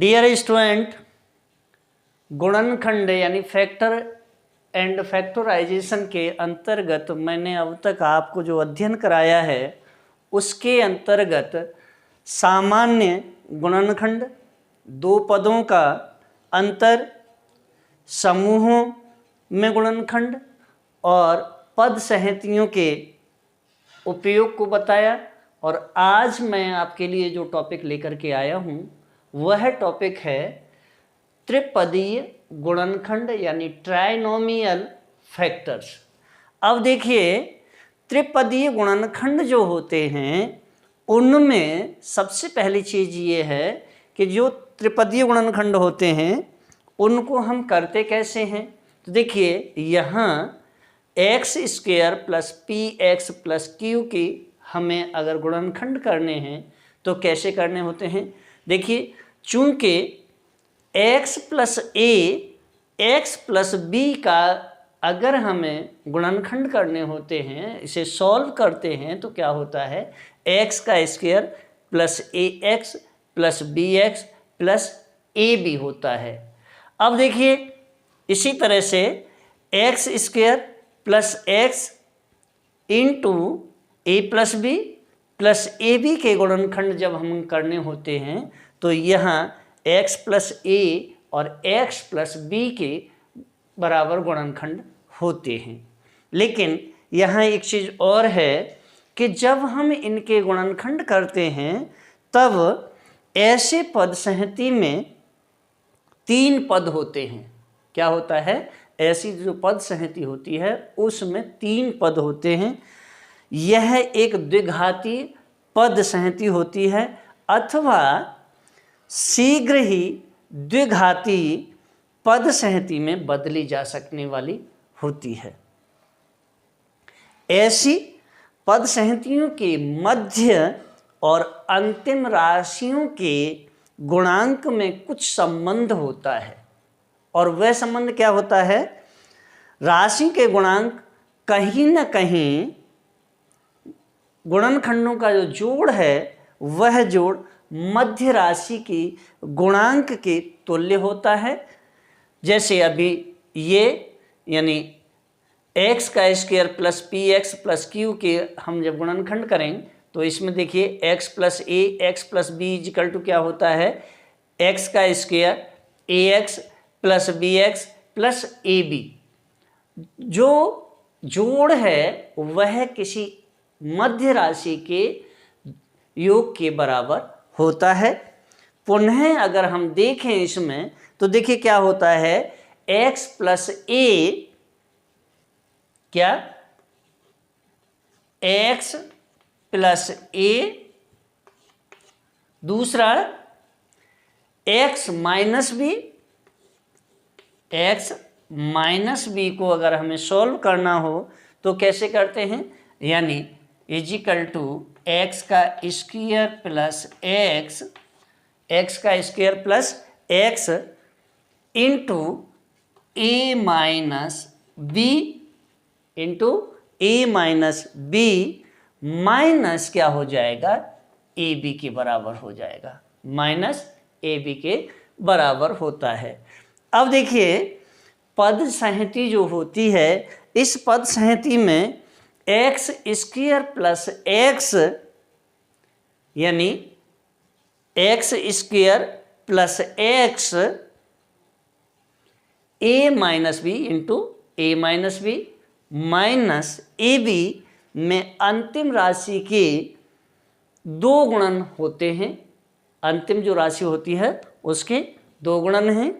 Dear student, गुणनखंड यानी factor and factorisation के अंतर्गत मैंने अब तक आपको जो अध्ययन कराया है उसके अंतर्गत सामान्य गुणनखंड, दो पदों का अंतर, समूहों में गुणनखंड और पद संहतियों के उपयोग को बताया। और आज मैं आपके लिए जो टॉपिक लेकर के आया हूँ वह टॉपिक है त्रिपदीय गुणनखंड यानी ट्राइनोमियल फैक्टर्स। अब देखिए, त्रिपदीय गुणनखंड जो होते हैं उनमें सबसे पहली चीज़ ये है कि जो त्रिपदीय गुणनखंड होते हैं उनको हम करते कैसे हैं। तो देखिए, यहाँ x square plus p x plus Q की हमें अगर गुणनखंड करने हैं तो कैसे करने होते हैं। देखिए, चूँकि x प्लस ए एक्स प्लस बी का अगर हमें गुणनखंड करने होते हैं, इसे सॉल्व करते हैं तो क्या होता है, x का स्क्वायर प्लस ए x plus B x plus ए बी होता है। अब देखिए, इसी तरह से X square plus X into A plus B plus A B के गुणनखंड जब हम करने होते हैं तो यहाँ x प्लस ए और x प्लस बी के बराबर गुणनखंड होते हैं। लेकिन यहाँ एक चीज़ और है कि जब हम इनके गुणनखंड करते हैं तब ऐसे पद संहति में तीन पद होते हैं। क्या होता है, ऐसी जो पद संहति होती है उसमें तीन पद होते हैं। यह एक द्विघाती पद संहति होती है अथवा शीघ्र ही द्विघाती पद संहति में बदली जा सकने वाली होती है। ऐसी पद संहतियों के मध्य और अंतिम राशियों के गुणांक में कुछ संबंध होता है। और वह संबंध क्या होता है, राशि के गुणांक कहीं न कहीं गुणनखंडों का जो जोड़ है वह जोड़ मध्य राशि की गुणांक के तुल्य होता है। जैसे अभी ये यानी x का square plus p x plus q के हम जब गुणनखंड करें तो इसमें देखिए x plus A x plus b equal to क्या होता है, x का square a x plus B x plus A b. जो जोड़ है वह किसी मध्य राशि के योग के बराबर होता है। पुनः अगर हम देखें इसमें तो देखिए क्या होता है, x प्लस ए क्या, x प्लस ए, दूसरा x minus b, x minus b को अगर हमें सॉल्व करना हो तो कैसे करते हैं, यानी इजिकल टू एक्स का स्क्वायर प्लस एक्स, एक्स का square plus X into a minus b into a minus b minus क्या हो जाएगा, ए बी के बराबर हो जाएगा, माइनस ए बी के बराबर होता है। अब देखिए, पद संहति जो होती है इस पद संहति में एक्स स्क्वायर प्लस एक्स यानी x square plus x a minus b into a minus b minus a b में अंतिम राशि के दो गुणन होते हैं। अंतिम जो राशि होती है उसके दो गुणन हैं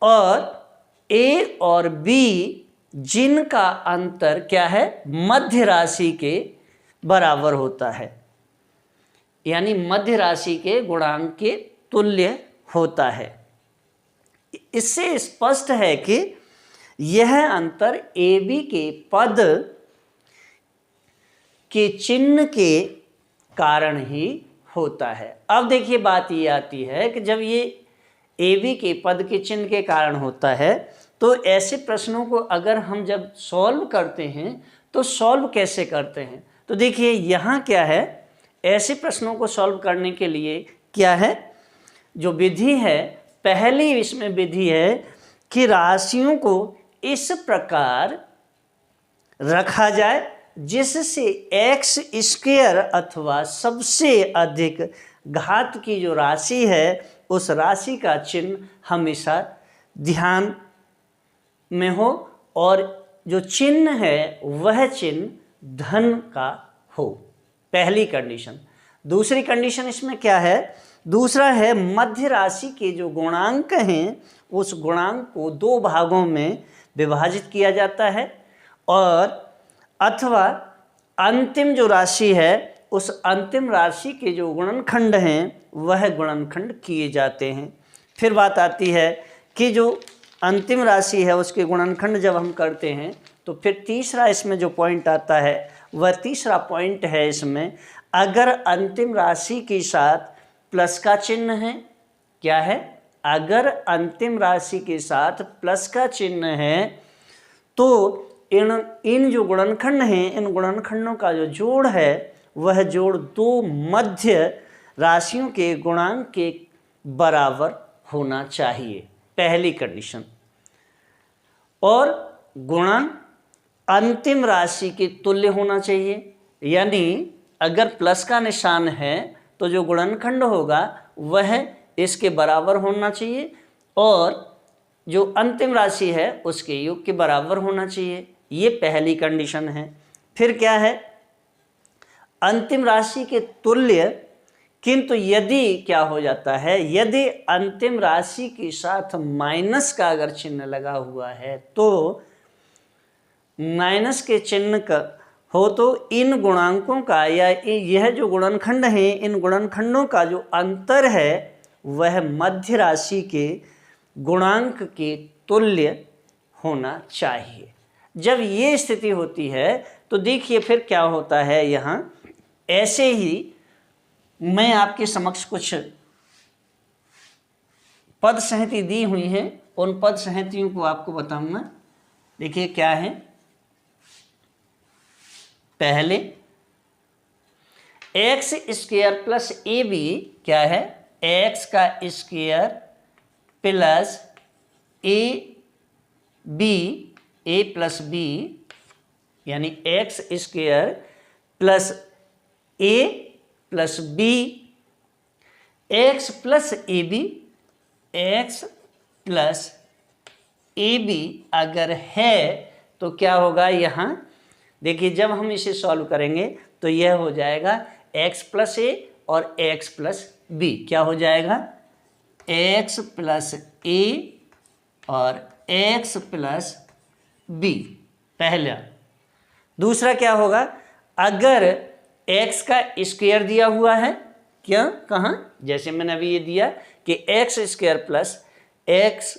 और ए और बी जिनका अंतर क्या है, मध्य राशि के बराबर होता है, यानी मध्य राशि के गुणांक के तुल्य होता है। इससे स्पष्ट है कि यह अंतर ए बी के पद के चिन्ह के कारण ही होता है। अब देखिए, बात ये आती है कि जब ये ए बी के पद के चिन्ह के कारण होता है तो ऐसे प्रश्नों को अगर हम जब सॉल्व करते हैं तो सॉल्व कैसे करते हैं। तो देखिए, यहाँ क्या है, ऐसे प्रश्नों को सॉल्व करने के लिए क्या है, जो विधि है, पहली इसमें विधि है कि राशियों को इस प्रकार रखा जाए जिससे एक्स स्क्वायर अथवा सबसे अधिक घात की जो राशि है उस राशि का चिन्ह हमेशा ध्यान में हो और जो चिन्ह है वह चिन्ह धन का हो, पहली कंडीशन। दूसरी कंडीशन इसमें क्या है? दूसरा है मध्य राशि के जो गुणांक हैं उस गुणांक को दो भागों में विभाजित किया जाता है और अथवा अंतिम जो राशि है उस अंतिम राशि के जो गुणनखंड हैं वह गुणनखंड किए जाते हैं। फिर बात आती है कि जो अंतिम राशि है उसके गुणनखंड जब हम करते हैं तो फिर तीसरा इसमें जो पॉइंट आता है वह तीसरा पॉइंट है इसमें, अगर अंतिम राशि के साथ प्लस का चिन्ह है, क्या है? अगर अंतिम राशि के साथ प्लस का चिन्ह है तो इन जो गुणनखंड हैं इन गुणनखंडों का जो जोड़ है वह जोड़ दो मध्य राशियों के गुणांक के बराबर होना चाहिए, पहली कंडीशन। और गुणन अंतिम राशि के तुल्य होना चाहिए, यानी अगर प्लस का निशान है तो जो गुणनखंड होगा वह इसके बराबर होना चाहिए और जो अंतिम राशि है उसके योग के बराबर होना चाहिए, ये पहली कंडीशन है। फिर क्या है? अंतिम राशि के तुल्य, किंतु यदि क्या हो जाता है, यदि अंतिम राशि के साथ माइनस का अगर चिन्ह लगा हुआ है तो माइनस के चिन्ह का हो तो इन गुणांकों का या यह जो गुणनखंड है इन गुणनखंडों का जो अंतर है वह मध्य राशि के गुणांक के तुल्य होना चाहिए। जब ये स्थिति होती है तो देखिए फिर क्या होता है। यहाँ ऐसे ही मैं आपके समक्ष कुछ पद संहति दी हुई हैं, उन पद संहतियों को आपको बताऊंगा। देखिए क्या है, पहले एक्स स्क्वायर प्लस ए बी, क्या है? एक्स का square plus A b, a plus b, यानी x square plus a plus B, x plus A b, x plus A b अगर है तो क्या होगा? यहाँ देखिए जब हम इसे सॉल्व करेंगे तो यह हो जाएगा x प्लस ए और x प्लस बी। क्या हो जाएगा? x प्लस ए और x प्लस बी, पहला। दूसरा क्या होगा? अगर x का स्क्वायर दिया हुआ है, क्या कहाँ? जैसे मैंने अभी ये दिया कि x square plus x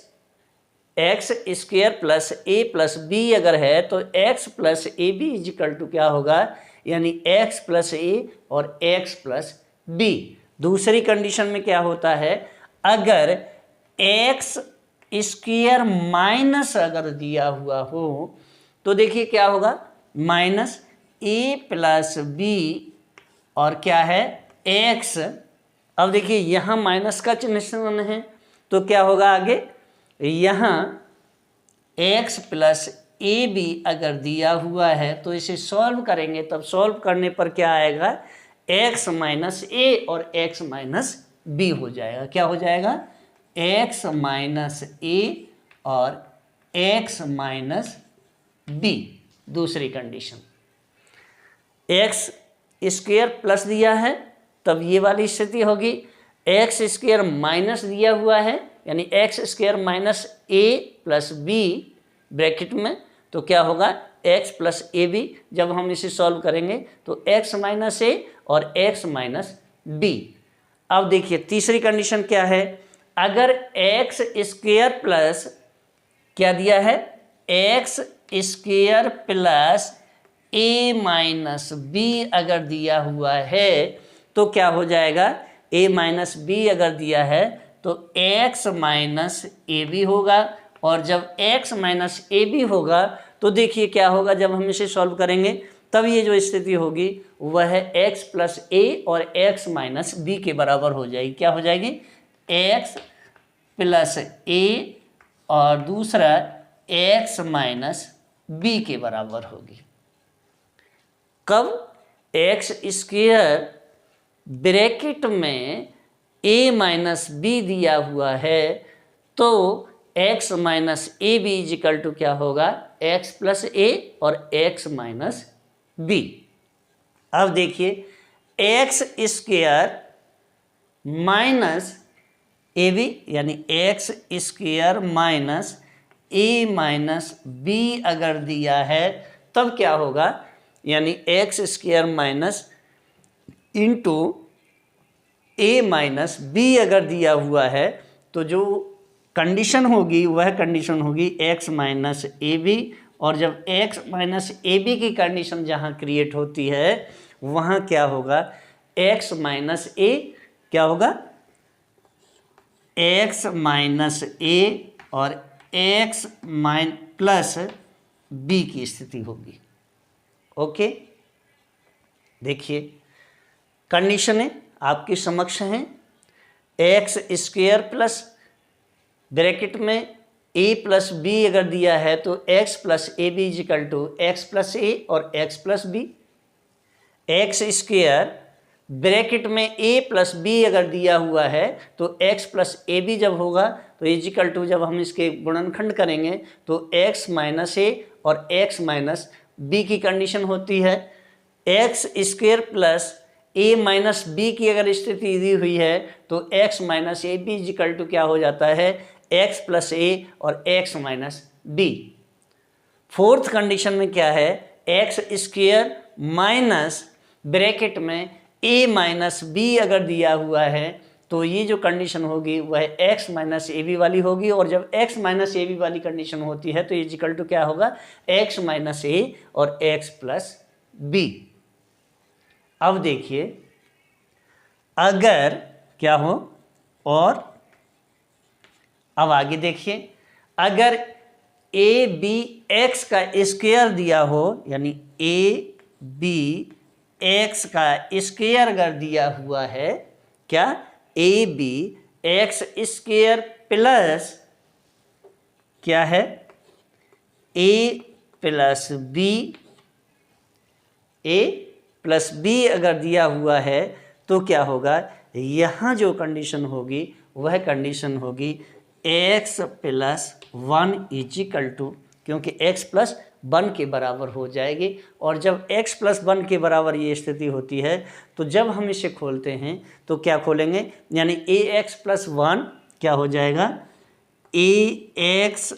square plus a plus b अगर है तो x plus A b equal to क्या होगा? यानी एक्स प्लस ए और एक्स प्लस बी। दूसरी कंडीशन में क्या होता है? अगर एक्स स्क्वायर माइनस अगर दिया हुआ हो तो देखिए क्या होगा? माइनस ए प्लस बी और क्या है? एक्स। अब देखिए यहाँ माइनस का चिन्ह है तो क्या होगा आगे? यहाँ x प्लस ए बी अगर दिया हुआ है तो इसे सॉल्व करेंगे, तब सॉल्व करने पर क्या आएगा? x माइनस ए और x माइनस बी हो जाएगा। क्या हो जाएगा? x माइनस ए और x माइनस बी। दूसरी कंडीशन, x स्क्वायर प्लस दिया है तब ये वाली स्थिति होगी, एक्स स्क्वायर माइनस दिया हुआ है यानी x square minus a plus b bracket में, तो क्या होगा? एक्स प्लस ए बी। जब हम इसे सॉल्व करेंगे तो एक्स माइनस ए और एक्स माइनस बी। अब देखिए तीसरी कंडीशन क्या है? अगर एक्स स्क्वायर प्लस क्या दिया है? X square plus a minus b अगर दिया हुआ है तो क्या हो जाएगा? ए माइनस बी अगर दिया है तो एक्स माइनस ए बी होगा, और जब एक्स माइनस ए बी होगा तो देखिए क्या होगा? जब हम इसे सॉल्व करेंगे तब ये जो स्थिति होगी वह एक्स प्लस ए और एक्स माइनस बी के बराबर हो जाएगी। क्या हो जाएगी? एक्स प्लस ए और दूसरा एक्स माइनस बी के बराबर होगी। कब? एक्स स्क्वायर ब्रैकेट में ए माइनस बी दिया हुआ है तो x minus a b equal to क्या होगा? एक्स प्लस ए और एक्स माइनस बी। अब देखिए x square minus a b यानी x square minus a minus b अगर दिया है तब क्या होगा? यानी x square minus into a minus b अगर दिया हुआ है तो जो कंडीशन होगी वह कंडीशन होगी एक्स माइनस ए बी। और जब एक्स माइनस ए बी की कंडीशन जहाँ क्रिएट होती है वहाँ क्या होगा? एक्स माइनस ए क्या होगा? एक्स माइनस ए और एक्स प्लस बी की स्थिति होगी। ओके, देखिए कंडीशनें आपके समक्ष हैं। एक्स स्क्वायर प्लस ब्रैकेट में ए प्लस बी अगर दिया है तो x plus A b equal to x plus a और x plus B. X square bracket में ए प्लस बी अगर दिया हुआ है तो एक्स प्लस ए बी जब होगा तो इजिकल टू जब हम इसके गुणनखंड करेंगे तो एक्स माइनस ए और एक्स माइनस बी की कंडीशन होती है। X square plus a minus b की अगर स्थिति दी हुई है तो x minus a b equal to क्या हो जाता है? एक्स प्लस ए और x minus b. Fourth condition में क्या है? एक्स स्क्वायर माइनस ब्रैकेट में ए माइनस बी अगर दिया हुआ है तो ये जो कंडीशन होगी वह एक्स माइनस ए बी वाली होगी। और जब एक्स माइनस ए बी वाली कंडीशन होती है तो इजिकल टू क्या होगा? एक्स माइनस ए और एक्स प्लस बी। अब देखिए अगर क्या हो, और अब आगे देखिए अगर ए बी एक्स का स्क्वायर दिया हो यानी ए बी एक्स का स्क्वायर अगर दिया हुआ है, क्या? A b x square plus क्या है? A plus b, a plus b अगर दिया हुआ है तो क्या होगा? यहाँ जो कंडीशन होगी वह कंडीशन होगी x plus one equal to, क्योंकि एक्स प्लस वन के बराबर हो जाएगी। और जब x प्लस वन के बराबर ये स्थिति होती है तो जब हम इसे खोलते हैं तो क्या खोलेंगे? यानी ए एक्स प्लस वन क्या हो जाएगा? ए एक्स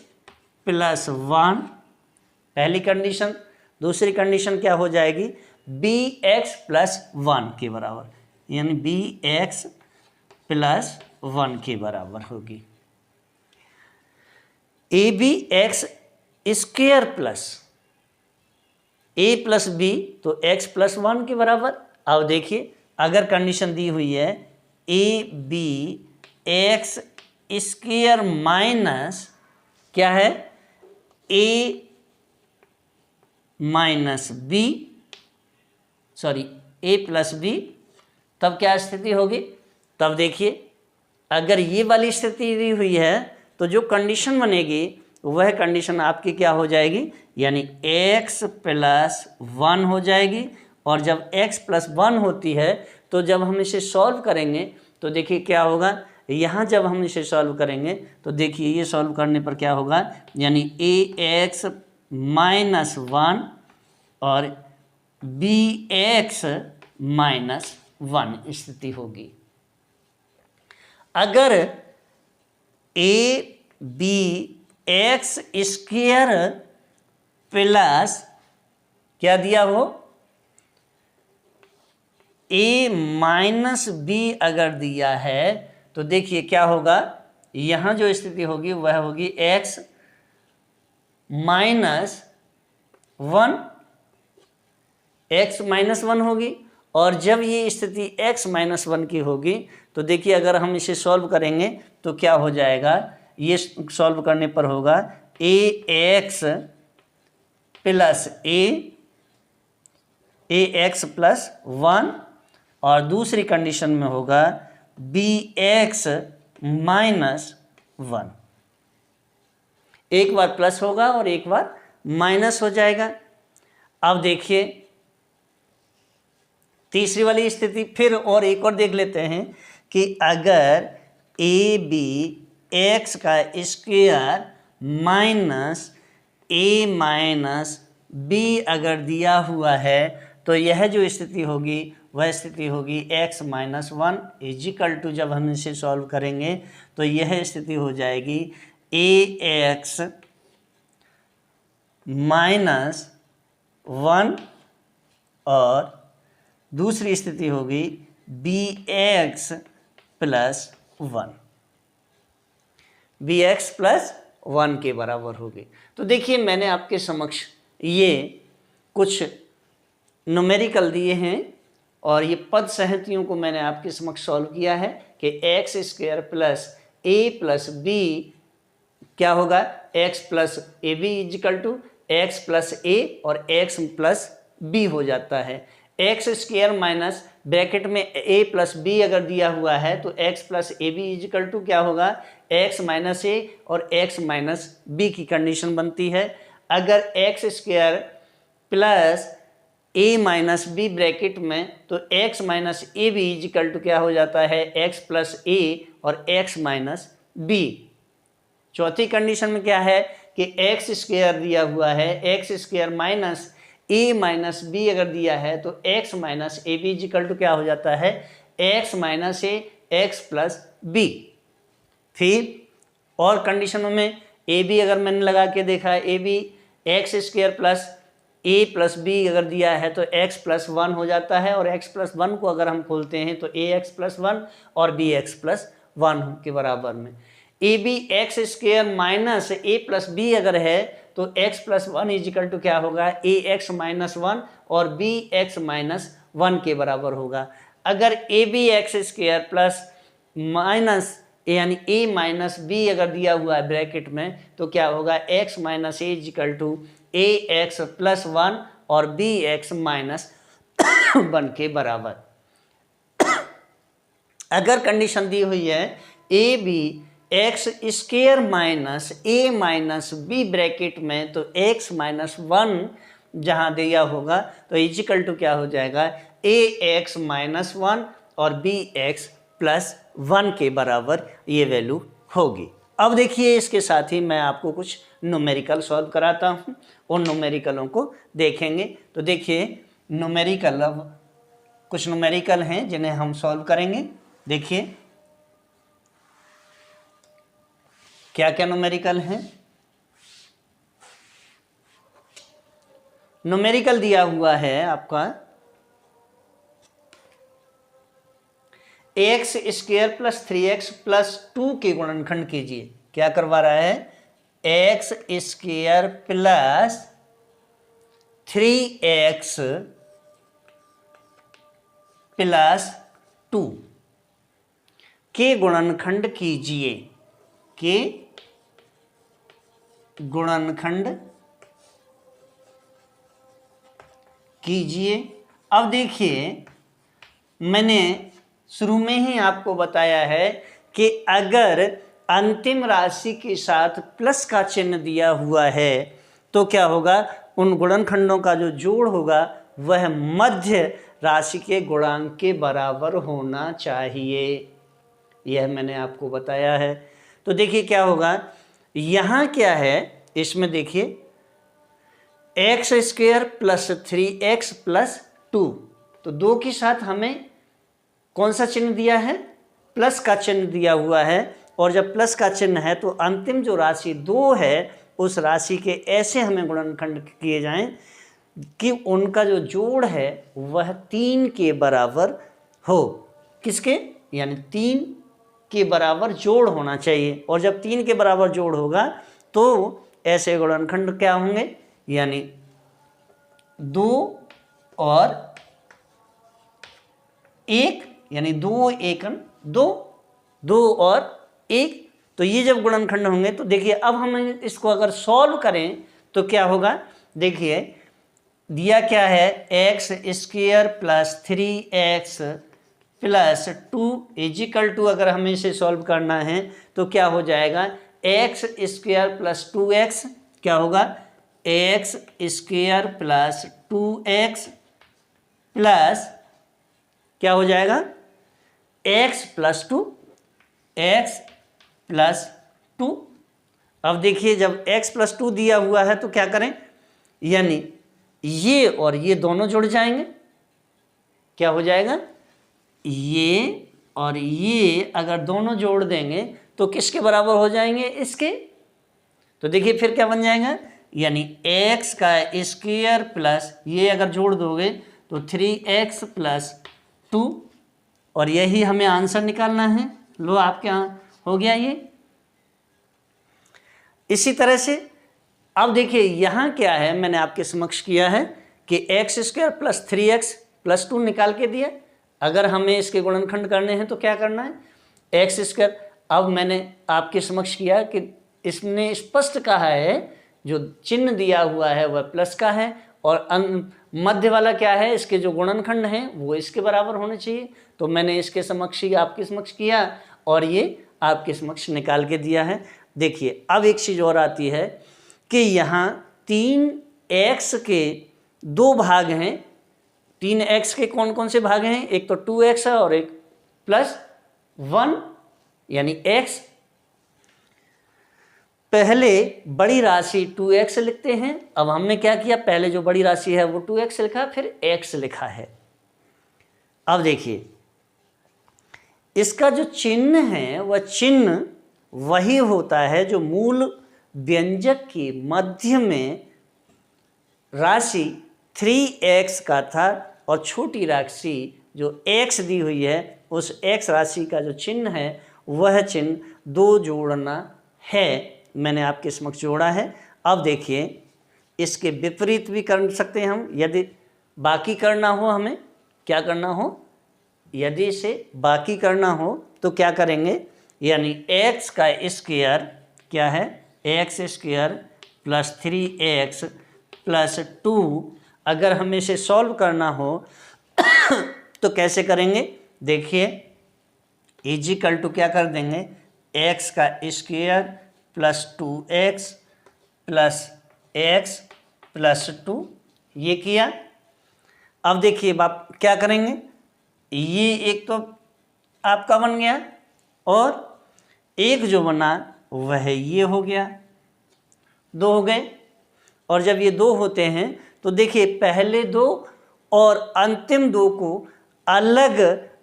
प्लस वन पहली कंडीशन। दूसरी कंडीशन क्या हो जाएगी? बी एक्स प्लस वन के बराबर, यानी बी एक्स प्लस वन के बराबर होगी। A b x square plus a plus b तो एक्स प्लस वन के बराबर। अब देखिए अगर कंडीशन दी हुई है a b x square minus क्या है? A minus b, sorry a plus b, तब क्या स्थिति होगी? तब देखिए अगर ये वाली स्थिति दी हुई है तो जो कंडीशन बनेगी वह कंडीशन आपकी क्या हो जाएगी? यानी x प्लस वन हो जाएगी। और जब x प्लस वन होती है तो जब हम इसे सॉल्व करेंगे तो देखिए क्या होगा? यहाँ जब हम इसे सॉल्व करेंगे तो देखिए ये सॉल्व करने पर क्या होगा? यानी ए एक्स माइनस वन और बी एक्स माइनस वन स्थिति होगी। अगर a b x square plus क्या दिया हो? ए माइनस बी अगर दिया है तो देखिए क्या होगा? यहाँ जो स्थिति होगी वह होगी x minus one, x minus one होगी। और जब ये स्थिति x माइनस वन की होगी तो देखिए अगर हम इसे सॉल्व करेंगे तो क्या हो जाएगा? ये सॉल्व करने पर होगा ए एक्स प्लस ए एक्स प्लस वन, और दूसरी कंडीशन में होगा बी एक्स -1, एक बार प्लस होगा और एक बार माइनस हो जाएगा। अब देखिए तीसरी वाली स्थिति फिर और एक और देख लेते हैं कि अगर ए बी एक्स का square minus a minus b अगर दिया हुआ है तो यह जो स्थिति होगी वह स्थिति होगी x-1 इजिकल टू, जब हम इसे सॉल्व करेंगे तो यह स्थिति हो जाएगी ax -1 और दूसरी स्थिति होगी bx +1, bx +1 के बराबर होगी। तो देखिए मैंने आपके समक्ष ये कुछ न्यूमेरिकल दिए हैं और ये पद संहतियों को मैंने आपके समक्ष सॉल्व किया है कि x square plus a plus b क्या होगा, x plus A b equal to x plus a और एक्स प्लस बी हो जाता है। एक्स स्क्वायर माइनस ब्रैकेट में ए प्लस बी अगर दिया हुआ है तो x plus A b equal to क्या होगा, एक्स माइनस ए और एक्स माइनस बी की कंडीशन बनती है। अगर x square plus a minus b bracket में तो x minus a b equal to क्या हो जाता है, एक्स प्लस ए और एक्स माइनस बी। चौथी कंडीशन में क्या है कि एक्स स्क्वायर दिया हुआ है, x square minus a minus b अगर दिया है तो x minus a b equal to क्या हो जाता है, x minus a x plus b. फिर और कंडीशनों में ए बी अगर मैंने लगा के देखा, a b x square plus a plus b अगर दिया है तो एक्स प्लस 1 हो जाता है और एक्स प्लस 1 को अगर हम खोलते हैं तो ए एक्स प्लस 1 और बी एक्स प्लस 1 के बराबर में। A b x square minus a plus b अगर है तो एक्स प्लस 1 इजिकल टू क्या होगा, ए एक्स माइनस 1 और बी एक्स माइनस 1 के बराबर होगा। अगर a b x square plus minus यानी ए माइनस बी अगर दिया हुआ है ब्रैकेट में तो क्या होगा, x minus a equal to a x plus 1 और बी एक्स माइनस 1 के बराबर। अगर कंडीशन दी हुई है a b x square minus a minus b bracket में तो एक्स माइनस 1 जहाँ दिया होगा तो इजिकल टू क्या हो जाएगा, ए एक्स माइनस 1 और बी एक्स प्लस 1 के बराबर ये वैल्यू होगी। अब देखिए इसके साथ ही मैं आपको कुछ न्यूमेरिकल सॉल्व कराता हूँ, उन न्यूमेरिकलों को देखेंगे। तो देखिए न्यूमेरिकल, अब कुछ न्यूमेरिकल हैं जिन्हें हम सॉल्व करेंगे। देखिए क्या क्या न्यूमेरिकल हैं। न्यूमेरिकल दिया हुआ है आपका x square plus 3x plus 2 के गुणनखंड कीजिए। क्या करवा रहा है, x square plus 3x plus 2 के गुणनखंड कीजिए, के गुणनखंड कीजिए। अब देखिए मैंने शुरू में ही आपको बताया है कि अगर अंतिम राशि के साथ प्लस का चिन्ह दिया हुआ है तो क्या होगा, उन गुणनखंडों का जो जोड़ होगा वह मध्य राशि के गुणांक के बराबर होना चाहिए। यह मैंने आपको बताया है। तो देखिए क्या होगा, यहाँ क्या है, इसमें देखिए x square plus 3x plus 2, तो 2 के साथ हमें कौन सा चिन्ह दिया है, प्लस का चिन्ह दिया हुआ है। और जब प्लस का चिन्ह है तो अंतिम जो राशि 2 है उस राशि के ऐसे हमें गुणनखंड किए जाएं कि उनका जो जोड़ है वह 3 के बराबर हो। किसके, यानी 3 के बराबर जोड़ होना चाहिए। और जब 3 के बराबर जोड़ होगा तो ऐसे गुणनखंड क्या होंगे, यानी 2 और 1, यानी 2 एकन 2, 2 और 1। तो ये जब गुणनखंड होंगे तो देखिए अब हम इसको अगर सॉल्व करें तो क्या होगा, देखिए दिया क्या है, x square plus 3x plus 2 equal to, अगर हमें इसे सॉल्व करना है तो क्या हो जाएगा, एक्स स्क्वायर प्लस 2x, क्या होगा, x square plus 2x plus क्या हो जाएगा, x प्लस 2, एक्स प्लस 2। अब देखिए जब x प्लस 2 दिया हुआ है तो क्या करें, यानी ये और ये दोनों जुड़ जाएंगे, क्या हो जाएगा, ये और ये अगर दोनों जोड़ देंगे तो किसके बराबर हो जाएंगे, इसके। तो देखिए फिर क्या बन जाएगा, यानी x का स्क्वायर प्लस ये अगर जोड़ दोगे तो 3x प्लस 2, और यही हमें आंसर निकालना है। लो आपके यहाँ हो गया ये। इसी तरह से अब देखिए यहाँ क्या है, मैंने आपके समक्ष किया है कि x square plus 3x plus 2 निकाल के दिया। अगर हमें इसके गुणनखंड करने हैं तो क्या करना है, एक्स स्क्वायर। अब मैंने आपके समक्ष किया कि इसने स्पष्ट कहा है जो चिन्ह दिया हुआ है वह प्लस का है, और मध्य वाला क्या है, इसके जो गुणनखंड हैं वो इसके बराबर होने चाहिए। तो मैंने इसके समक्ष ही आपके समक्ष किया और ये आपके समक्ष निकाल के दिया है। देखिए अब एक चीज़ और आती है कि यहाँ 3x के 2 भाग हैं। 3x के कौन कौन से भाग हैं, एक तो 2x है और एक प्लस 1 यानी x। पहले बड़ी राशि 2x लिखते हैं। अब हमने क्या किया, पहले जो बड़ी राशि है वो 2x लिखा, फिर x लिखा है। अब देखिए इसका जो चिन्ह है वह चिन्ह वही होता है जो मूल व्यंजक के मध्य में राशि 3x का था, और छोटी राशि जो x दी हुई है उस x राशि का जो चिन्ह है वह चिन्ह 2 जोड़ना है। मैंने आपके समक्ष जोड़ा है। अब देखिए इसके विपरीत भी कर सकते हैं हम। यदि बाकी करना हो, हमें क्या करना हो, यदि इसे बाकी करना हो तो क्या करेंगे, यानी x का स्क्वायर क्या है, x square plus 3x plus 2, अगर हमें इसे सॉल्व करना हो तो कैसे करेंगे, देखिए इजिकल टू क्या कर देंगे, x का square plus 2x plus x plus 2, ये किया। अब देखिए आप क्या करेंगे, ये एक तो आपका बन गया और एक जो बना वह ये हो गया, 2 हो गए। और जब ये 2 होते हैं तो देखिए पहले 2 और अंतिम 2 को अलग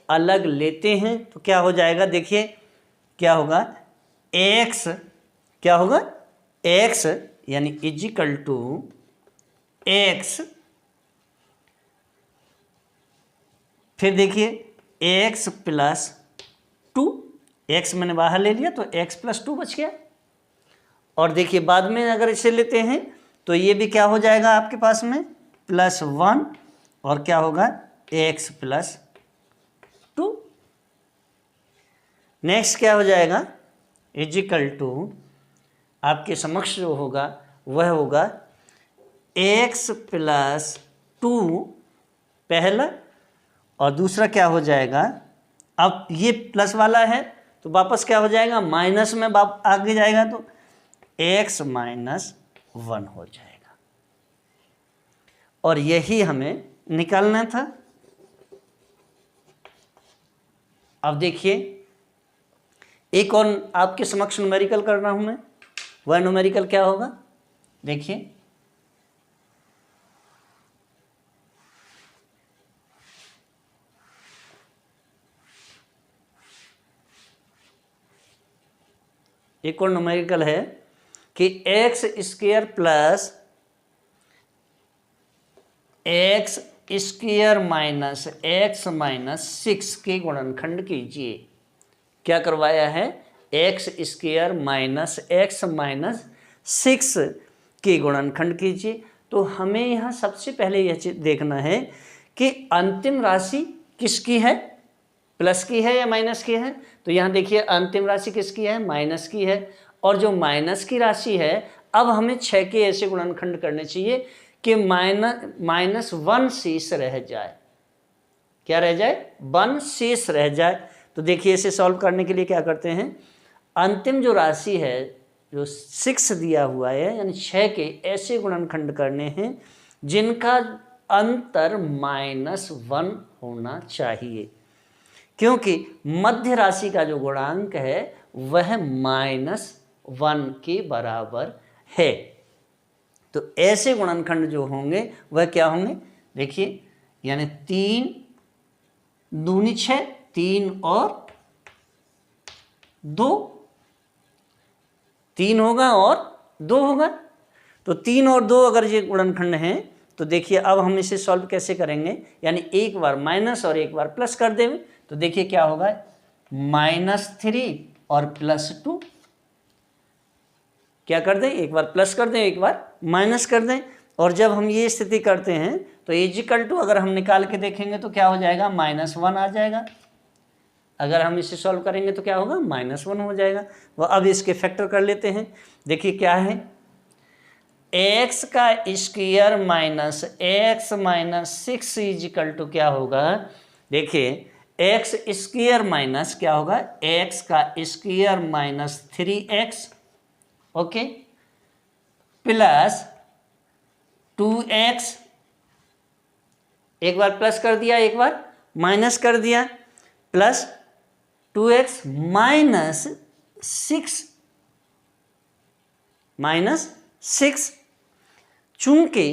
अलग लेते हैं तो क्या हो जाएगा, देखिए क्या होगा, x क्या होगा, x यानी इजिकल टू x, फिर देखिए x प्लस 2, x मैंने बाहर ले लिया तो x प्लस 2 बच गया। और देखिए बाद में अगर इसे लेते हैं तो ये भी क्या हो जाएगा आपके पास में प्लस 1, और क्या होगा x प्लस 2। नेक्स्ट क्या हो जाएगा, इजिकल टू आपके समक्ष जो होगा वह होगा x प्लस 2 पहला, और दूसरा क्या हो जाएगा, अब ये प्लस वाला है तो वापस क्या हो जाएगा, माइनस में आगे जाएगा तो x माइनस 1 हो जाएगा। और यही हमें निकालना था। अब देखिए एक और आपके समक्ष न्यूमेरिकल कर रहा हूं मैं, वह न्यूमेरिकल क्या होगा, देखिए एक और न्यूमेरिकल है कि x square plus x square minus x minus 6 के गुणनखंड कीजिए। क्या करवाया है, x square minus x minus 6 के गुणनखंड कीजिए। तो हमें यहाँ सबसे पहले यह चीज देखना है कि अंतिम राशि किसकी है, प्लस की है या माइनस की है। तो यहाँ देखिए अंतिम राशि किसकी है, माइनस की है। और जो माइनस की राशि है अब हमें 6 के ऐसे गुणनखंड करने चाहिए कि -1 शेष रह जाए। क्या रह जाए, 1 शेष रह जाए। तो देखिए इसे सॉल्व करने के लिए क्या करते हैं, अंतिम जो राशि है जो 6 दिया हुआ है यानी 6 के ऐसे गुणनखंड करने हैं जिनका अंतर -1 होना चाहिए, क्योंकि मध्य राशि का जो गुणांक है वह -1 के बराबर है। तो ऐसे गुणनखंड जो होंगे वह क्या होंगे, देखिए यानी 3 दूनी 6, 3 और 2, 3 होगा और 2 होगा। तो 3 और 2 अगर ये गुणनखंड हैं तो देखिए अब हम इसे सॉल्व कैसे करेंगे, यानी एक बार माइनस और एक बार प्लस कर देंगे। तो देखिए क्या होगा, -3 और +2, क्या कर दें, एक बार प्लस कर दें एक बार माइनस कर दें। और जब हम ये स्थिति करते हैं तो इजिकल टू अगर हम निकाल के देखेंगे तो क्या हो जाएगा, -1 आ जाएगा। अगर हम इसे सॉल्व करेंगे तो क्या होगा, -1 हो जाएगा। वह अब इसके फैक्टर कर लेते हैं। देखिए क्या है, x का square minus x minus 6 equal to क्या होगा, देखिए x स्क्वायर माइनस क्या होगा, x का square minus 3x, okay, plus 2x, एक बार प्लस कर दिया एक बार माइनस कर दिया, प्लस 2x माइनस 6 चूंकि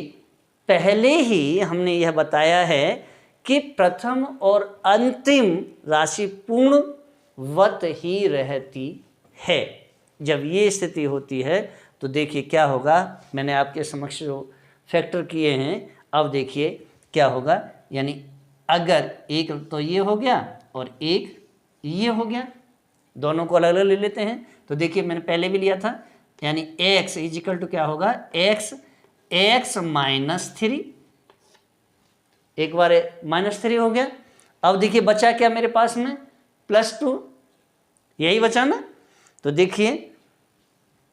पहले ही हमने यह बताया है कि प्रथम और अंतिम राशि पूर्णवत ही रहती है। जब ये स्थिति होती है तो देखिए क्या होगा, मैंने आपके समक्ष जो फैक्टर किए हैं अब देखिए क्या होगा, यानी अगर एक तो ये हो गया और एक ये हो गया, दोनों को अलग अलग ले लेते हैं। तो देखिए मैंने पहले भी लिया था, यानी x इजिकल टू क्या होगा, x माइनस 3, एक बार -3 हो गया। अब देखिए बचा क्या मेरे पास में, +2, यही बचा ना। तो देखिए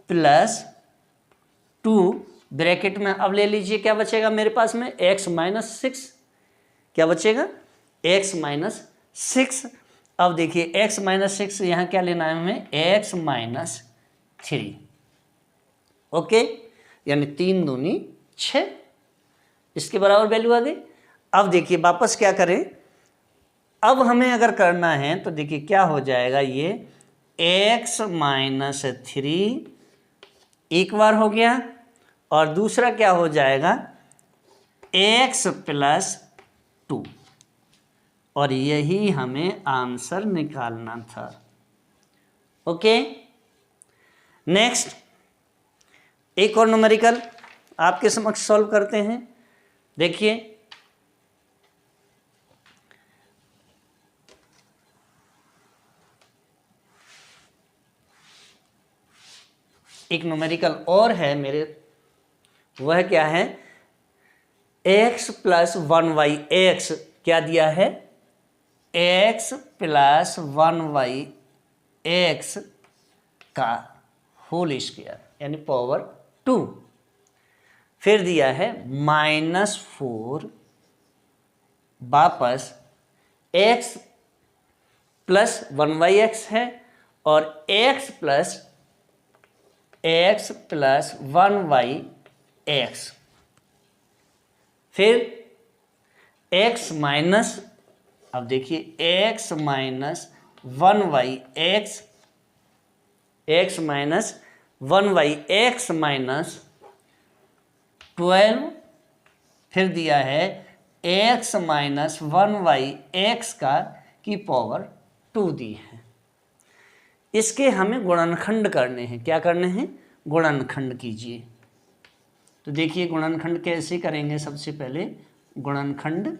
+2 ब्रैकेट में अब ले लीजिए क्या बचेगा मेरे पास में, x माइनस 6, क्या बचेगा, x माइनस 6। अब देखिए x माइनस 6 यहाँ क्या लेना है हमें, x माइनस 3, ओके, यानी 3 दूनी 6, इसके बराबर वैल्यू आ गई। अब देखिए वापस क्या करें, अब हमें अगर करना है तो देखिए क्या हो जाएगा, ये x माइनस 3 एक बार हो गया और दूसरा क्या हो जाएगा, x प्लस 2, और यही हमें आंसर निकालना था, ओके। नेक्स्ट एक और न्यूमेरिकल आपके समक्ष सॉल्व करते हैं। देखिए एक न्यूमेरिकल और है मेरे, वह क्या है, x प्लस 1y(x) क्या दिया है, x प्लस 1y(x) का होल स्क्वायर यानी पावर 2, फिर दिया है -4 वापस x प्लस 1y(x) है और x प्लस 1y(x), फिर x माइनस, अब देखिए x minus 1y(x), x minus 1y(x) minus 12, फिर दिया है x माइनस 1y(x) का की पावर 2 दी है। इसके हमें गुणनखंड करने हैं, क्या करने हैं, गुणनखंड कीजिए। तो देखिए गुणनखंड कैसे करेंगे, सबसे पहले गुणनखंड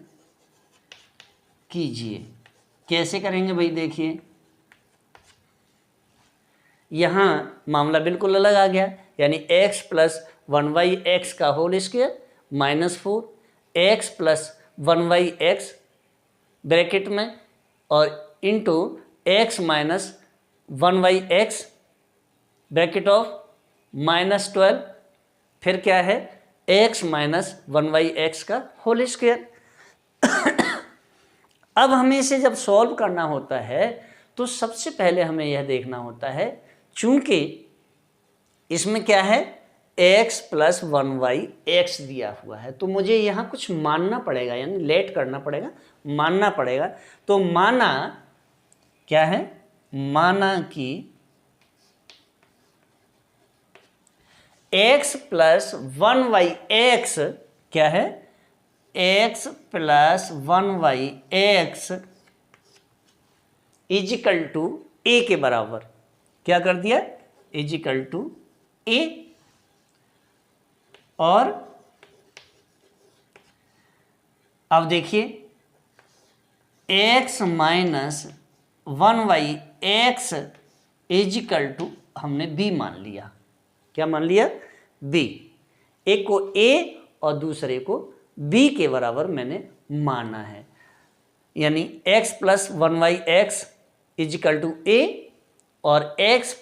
कीजिए, कैसे करेंगे भाई, देखिए यहाँ मामला बिल्कुल अलग आ गया, यानी x प्लस 1y(x) का whole square -4 x plus 1y(x) bracket में और into x minus 1y(x) bracket of -12, फिर क्या है x माइनस 1y(x) का होल स्क्वायर। अब हमें इसे जब सॉल्व करना होता है तो सबसे पहले हमें यह देखना होता है, चूंकि इसमें क्या है x प्लस 1y x दिया हुआ है, तो मुझे यहाँ कुछ मानना पड़ेगा, यानी लेट करना पड़ेगा, मानना पड़ेगा। तो माना क्या है, माना कि x प्लस 1y x क्या है, x plus 1y x equal to a के बराबर, क्या कर दिया, इजिकल टू a। और अब देखिए x minus 1y x equal to हमने b मान लिया, क्या मान लिया, b। एक को a और दूसरे को b के बराबर मैंने माना है, यानी x plus 1y x equal to a और x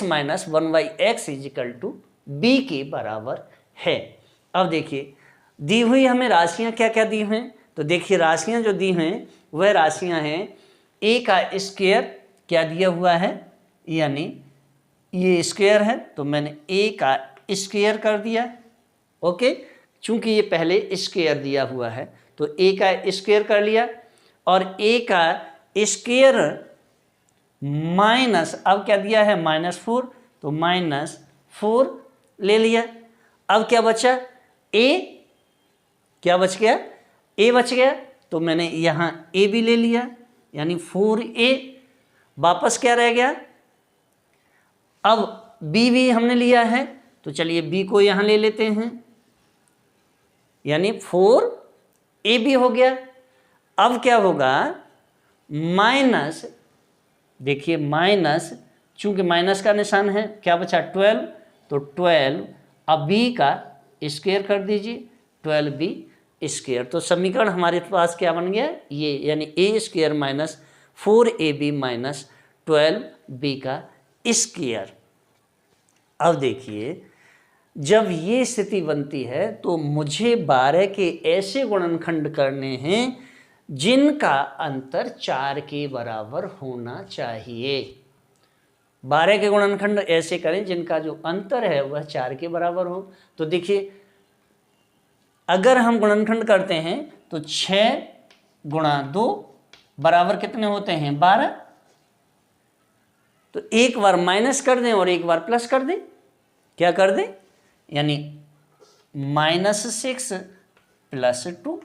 minus 1y x equal to b के बराबर है। अब देखिए दी हुई हमें राशियां क्या क्या दी हैं, तो देखिए राशियां जो दी हैं वह राशियां हैं a का स्क्वायर क्या दिया हुआ है, यानी ये स्क्वायर है तो मैंने a का स्क्वायर कर दिया, ओके, चूंकि ये पहले स्क्वायर दिया हुआ है तो a का स्क्वायर कर लिया, और a का स्क्वायर माइनस, अब क्या दिया है -4 तो -4 ले लिया। अब क्या बचा, a, क्या बच गया, a बच गया, तो मैंने यहाँ a भी ले लिया, यानी 4a। वापस क्या रह गया, अब b भी हमने लिया है तो चलिए b को यहाँ ले लेते हैं, यानी 4a भी हो गया। अब क्या होगा, माइनस, देखिए माइनस, चूंकि माइनस का निशान है, क्या बचा 12, तो 12, अब b का स्क्वायर कर दीजिए, 12b स्क्वायर, तो समीकरण हमारे पास क्या बन गया ये, यानी a square minus 4ab minus 12b का स्क्वायर। अब देखिए जब ये स्थिति बनती है तो मुझे 12 के ऐसे गुणनखंड करने हैं जिनका अंतर 4 के बराबर होना चाहिए। 12 के गुणनखंड ऐसे करें जिनका जो अंतर है वह 4 के बराबर हो। तो देखिए अगर हम गुणनखंड करते हैं तो 6 गुणा 2 बराबर कितने होते हैं, 12। तो एक बार माइनस कर दें और एक बार प्लस कर दें, क्या कर दें, यानी -6 प्लस 2,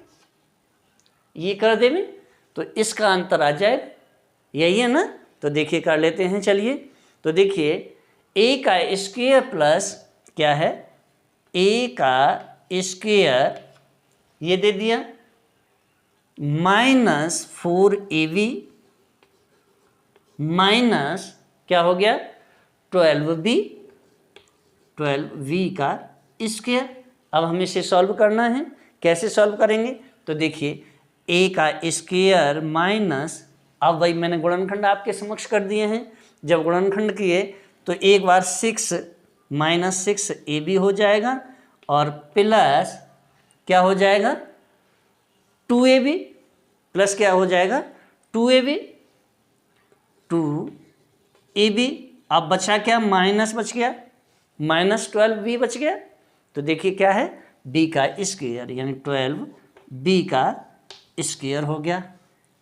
ये कर दें तो इसका अंतर आ जाएगा, यही है ना। तो देखिए कर लेते हैं, चलिए। तो देखिए a का स्क्वायर प्लस क्या है, a का स्क्वायर ये दे दिया -4ab माइनस क्या हो गया 12b का स्क्वायर। अब हमें इसे सॉल्व करना है, कैसे सॉल्व करेंगे, तो देखिए a का स्क्वायर माइनस, अब वही मैंने गुणनखंड आपके समक्ष कर दिए हैं, जब गुणनखंड किए तो एक बार 6 माइनस 6ab हो जाएगा और प्लस क्या हो जाएगा 2ab, प्लस क्या हो जाएगा 2ab। अब बचा क्या, माइनस बच गया, -12b बच गया। तो देखिए क्या है, b का स्क्वायर यानी 12b का स्क्वायर हो गया।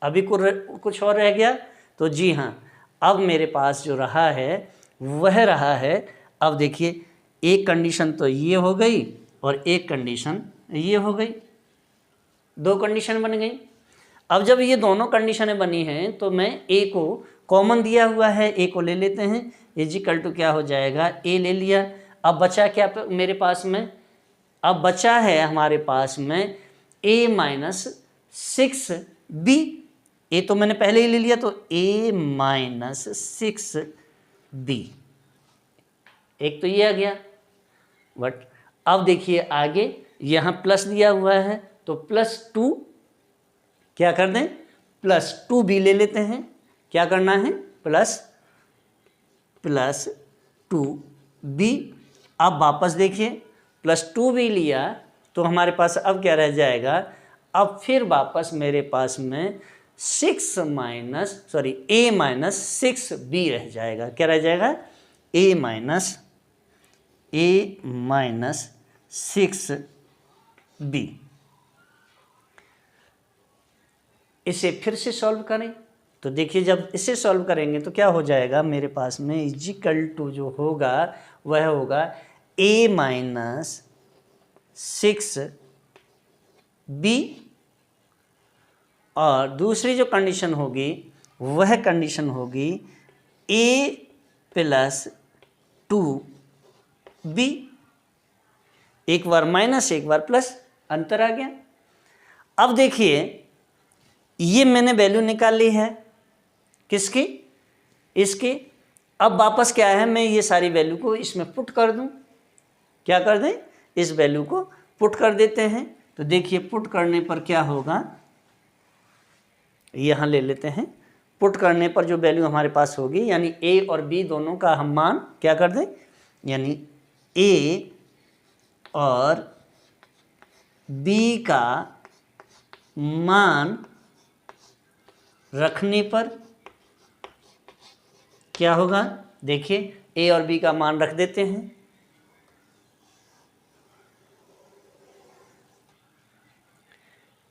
अभी कुछ और रह गया, तो जी हाँ, अब मेरे पास जो रहा है वह रहा है, अब देखिए एक कंडीशन तो ये हो गई और एक कंडीशन ये हो गई, 2 कंडीशन बन गई। अब जब ये दोनों कंडीशनें बनी हैं तो मैं a को कॉमन दिया हुआ है, a को ले लेते हैं, इजिकल टू क्या हो जाएगा, a ले लिया। अब बचा क्या मेरे पास में, अब बचा है हमारे पास में a माइनस 6b, a तो मैंने पहले ही ले लिया, तो a माइनस 6b, एक तो ये आ गया। बट अब देखिए आगे यहाँ प्लस दिया हुआ है तो +2 क्या कर दें, +2b ले लेते हैं, क्या करना है, +2b। अब वापस देखिए +2b लिया तो हमारे पास अब क्या रह जाएगा, अब फिर वापस मेरे पास में a माइनस 6b रह जाएगा। क्या रह जाएगा? a minus 6b। इसे फिर से सॉल्व करें तो देखिए, जब इसे सॉल्व करेंगे तो क्या हो जाएगा मेरे पास में, इजिकल टू जो होगा वह होगा a माइनस 6b, और दूसरी जो कंडीशन होगी वह कंडीशन होगी a प्लस 2b। एक बार माइनस एक बार प्लस, अंतर आ गया। अब देखिए ये मैंने वैल्यू निकाल ली है, किसकी? इसकी। अब वापस क्या है, मैं ये सारी वैल्यू को इसमें पुट कर दूं। क्या कर दें? इस वैल्यू को पुट कर देते हैं। तो देखिए पुट करने पर क्या होगा, यहाँ ले लेते हैं। पुट करने पर जो वैल्यू हमारे पास होगी, यानी a और b दोनों का हम मान क्या कर दें, यानी a और b का मान रखने पर क्या होगा, देखिए a और b का मान रख देते हैं।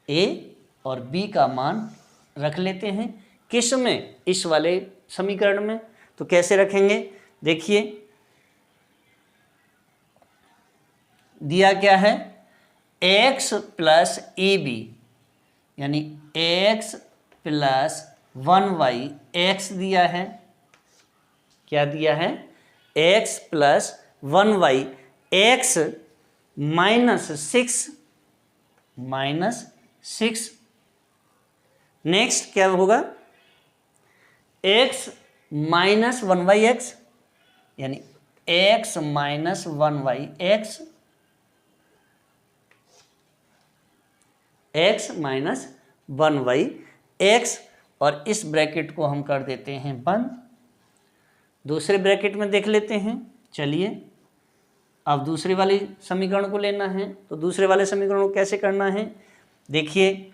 a और b का मान रख लेते हैं किस में? इस वाले समीकरण में। तो कैसे रखेंगे, देखिए दिया क्या है, x प्लस ए बी, यानी x प्लस 1y, x दिया है। क्या दिया है? x plus 1y, x minus 6। Next क्या होगा, x माइनस 1y(x), यानी x minus 1y(x), x minus 1y(x), और इस ब्रैकेट को हम कर देते हैं बंद। दूसरे ब्रैकेट में देख लेते हैं। चलिए अब दूसरे वाले समीकरण को लेना है। तो दूसरे वाले समीकरण को कैसे करना है, देखिए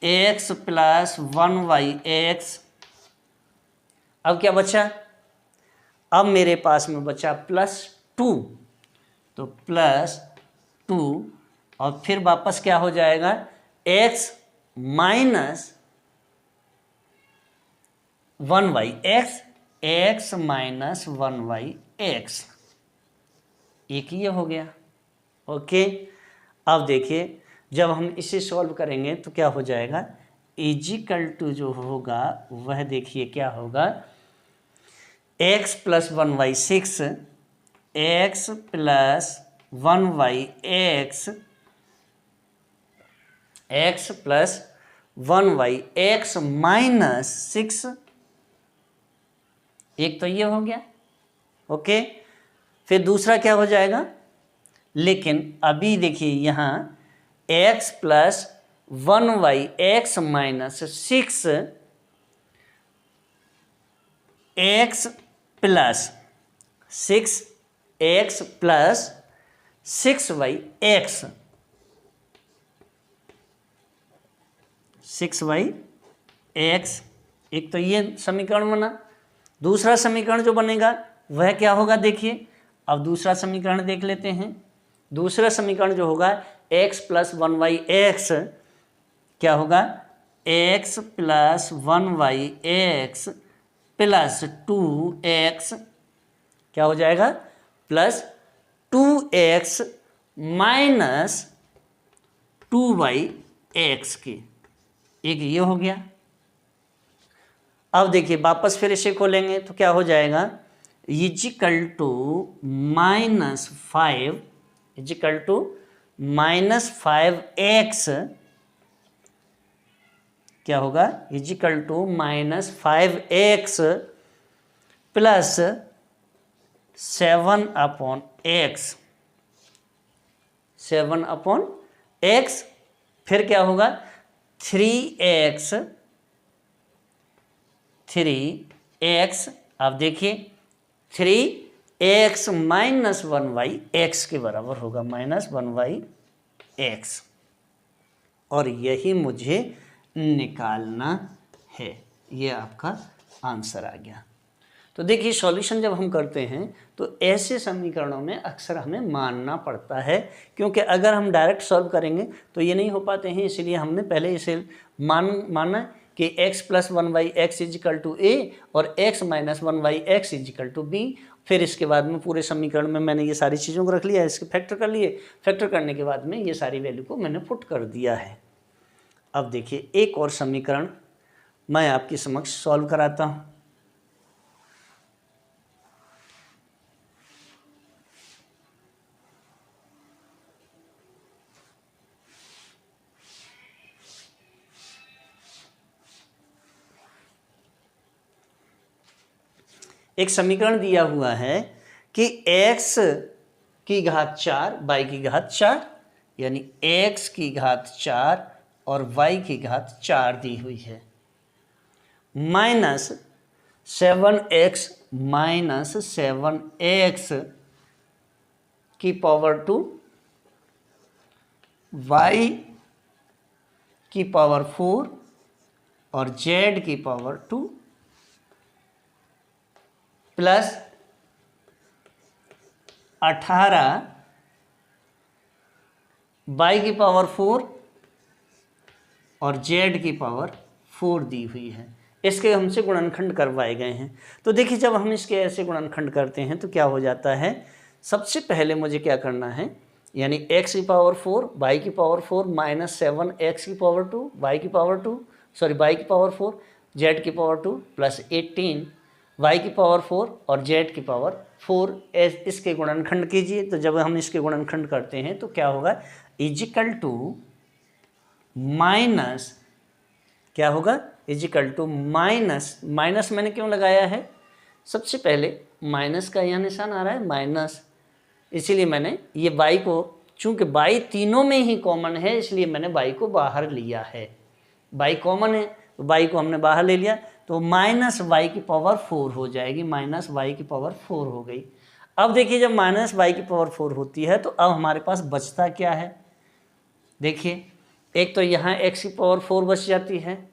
x प्लस 1y(x), अब क्या बचा, अब मेरे पास में बचा +2, तो +2, और फिर वापस क्या हो जाएगा, x minus 1y(x), x minus 1y(x), एक ये हो गया। ओके, अब देखिए जब हम इसे सॉल्व करेंगे तो क्या हो जाएगा, इजिकल टू जो होगा वह देखिए क्या होगा, x plus 1y(6), x plus 1y(x), x plus 1y(x) minus 6, एक तो ये हो गया। ओके, फिर दूसरा क्या हो जाएगा, लेकिन अभी देखिए यहाँ x plus 1y(x) minus 6, x plus 6x plus 6y(x), 6y(x), एक तो ये समीकरण बना। दूसरा समीकरण जो बनेगा वह क्या होगा, देखिए अब दूसरा समीकरण देख लेते हैं। दूसरा समीकरण जो होगा x प्लस 1y(x), क्या होगा, x plus 1y(x) plus 2x, क्या हो जाएगा, प्लस 2x माइनस 2y(x) की, एक ये हो गया। अब देखिए वापस फिर इसे खोलेंगे तो क्या हो जाएगा, is equal to -5, is equal to -5x, क्या होगा, is equal to -5x plus 7/x, 7/x, फिर क्या होगा 3x, अब देखिए 3x माइनस 1y(x) के बराबर होगा, -1y(x), और यही मुझे निकालना है। ये आपका आंसर आ गया। तो देखिए सॉल्यूशन जब हम करते हैं तो ऐसे समीकरणों में अक्सर हमें मानना पड़ता है, क्योंकि अगर हम डायरेक्ट सॉल्व करेंगे तो ये नहीं हो पाते हैं। इसलिए हमने पहले इसे माना कि x + 1/x = a और x - 1/x = b। फिर इसके बाद में पूरे समीकरण में मैंने ये सारी चीज़ों को रख लिया, इसके फैक्टर कर लिए। फैक्टर करने के बाद में ये सारी वैल्यू को मैंने पुट कर दिया है। अब देखिए एक और समीकरण मैं आपके समक्ष सॉल्व कराता हूँ। एक समीकरण दिया हुआ है कि x की घात 4 y की घात 4, यानी x की घात 4 और y की घात 4 दी हुई है, -7x - 7x की पावर 2 y की पावर 4 और z की पावर 2 प्लस 18 y की पावर 4 और z की पावर 4 दी हुई है। इसके हमसे गुणनखंड करवाए गए हैं। तो देखिए जब हम इसके ऐसे गुणनखंड करते हैं तो क्या हो जाता है, सबसे पहले मुझे क्या करना है, यानी x की पावर 4 y की पावर 4 -7x की पावर 2 y की पावर 2 y की पावर 4 z की पावर 2 प्लस 18 y की पावर 4 और z की पावर 4 इसके गुणनखंड कीजिए। तो जब हम इसके गुणनखंड करते हैं तो क्या होगा, इजिकल टू माइनस, क्या होगा, इजिकल टू माइनस, माइनस मैंने क्यों लगाया है, सबसे पहले माइनस का यह निशान आ रहा है माइनस, इसीलिए मैंने ये y को, चूंकि y तीनों में ही कॉमन है इसलिए मैंने y को बाहर लिया है। y कॉमन है तो y को हमने बाहर ले लिया, तो -y की पावर 4 हो जाएगी, -y की पावर 4 हो गई। अब देखिए जब -y की पावर 4 होती है तो अब हमारे पास बचता क्या है, देखिए एक तो यहाँ x की पावर 4 बच जाती है,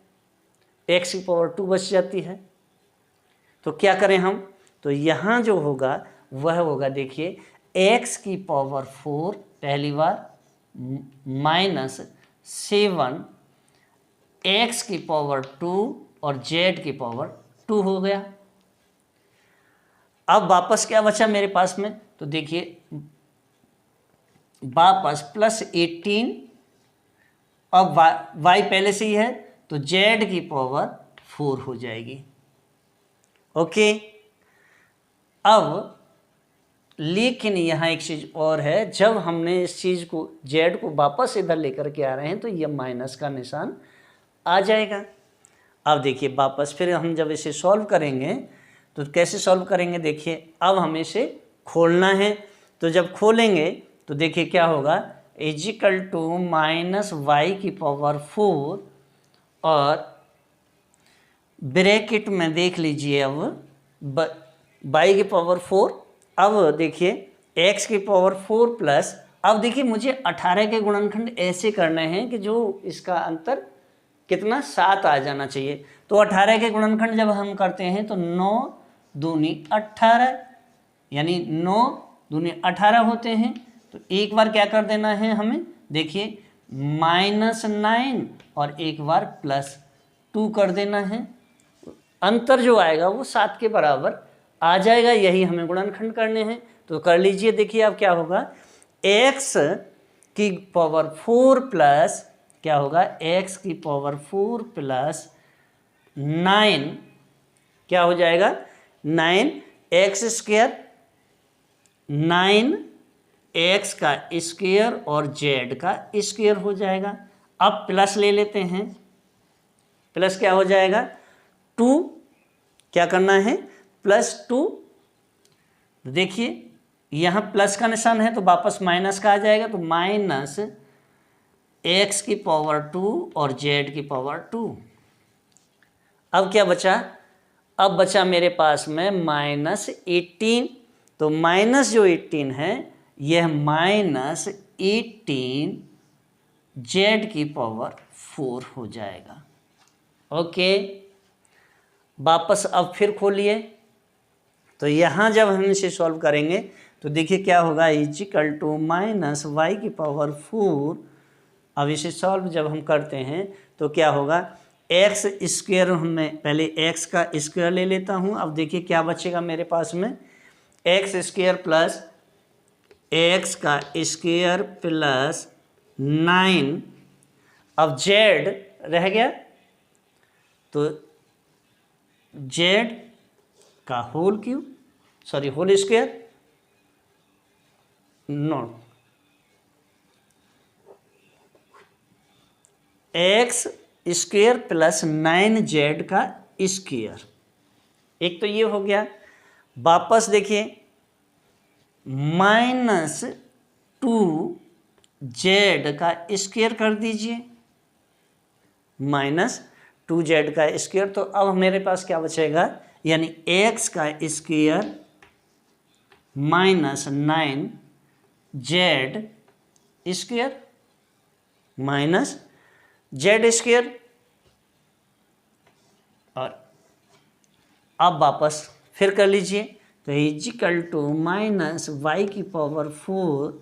x की पावर 2 बच जाती है। तो क्या करें हम, तो यहाँ जो होगा वह होगा, देखिए x की पावर 4 पहली बार -7 x की पावर 2 और z की पावर 2 हो गया। अब वापस क्या बचा मेरे पास में, तो देखिए वापस +18, अब y पहले से ही है तो z की पावर 4 हो जाएगी। ओके, अब लेकिन यहाँ एक चीज़ और है, जब हमने इस चीज़ को z को वापस इधर लेकर के आ रहे हैं तो यह माइनस का निशान आ जाएगा। अब देखिए वापस फिर हम जब इसे सॉल्व करेंगे तो कैसे सॉल्व करेंगे, देखिए अब हमें इसे खोलना है। तो जब खोलेंगे तो देखिए क्या होगा, इजिकल टू -y की पावर 4 और ब्रैकेट में देख लीजिए अब y की पावर 4, अब देखिए x की पावर 4 प्लस, अब देखिए मुझे 18 के गुणनखंड ऐसे करने हैं कि जो इसका अंतर कितना 7 आ जाना चाहिए। तो 18 के गुणनखंड जब हम करते हैं तो 9 दूनी 18, यानी 9 दूनी 18 होते हैं। तो एक बार क्या कर देना है हमें, देखिए -9 और एक बार +2 कर देना है, अंतर जो आएगा वो 7 के बराबर आ जाएगा। यही हमें गुणनखंड करने हैं, तो कर लीजिए। देखिए अब क्या होगा, x की पावर 4 प्लस क्या होगा, x की पावर 4 प्लस 9 क्या हो जाएगा, 9x स्क्वायर, 9x का स्क्वायर और z का स्क्वायर हो जाएगा। अब प्लस ले लेते हैं, प्लस क्या हो जाएगा, 2, क्या करना है +2। देखिए यहाँ प्लस का निशान है तो वापस माइनस का आ जाएगा, तो -x की पावर 2 और z की पावर 2। अब क्या बचा, अब बचा मेरे पास में -18, तो माइनस जो 18 है यह -18 जेड की पावर 4 हो जाएगा। ओके, वापस अब फिर खोलिए। तो यहाँ जब हम इसे सॉल्व करेंगे तो देखिए क्या होगा, इजिकल टू माइनस वाई की पावर 4। अब इसे सॉल्व जब हम करते हैं तो क्या होगा, एक्स स्क्वायर, मैं पहले एक्स का स्क्वायर ले लेता हूँ। अब देखिए क्या बचेगा मेरे पास में, एक्स स्क्वायर प्लस एक्स का स्क्वायर प्लस 9। अब जेड रह गया तो जेड का whole cube, sorry whole square, no, x square plus 9z का स्क्वायर। एक तो ये हो गया। वापस देखिए -2z का स्क्वायर कर दीजिए, -2z का स्क्वायर। तो अब मेरे पास क्या बचेगा, यानी x का square -9z square minus Z square. और अब वापस फिर कर लीजिए, तो इजिकल टू माइनस वाई की पावर 4।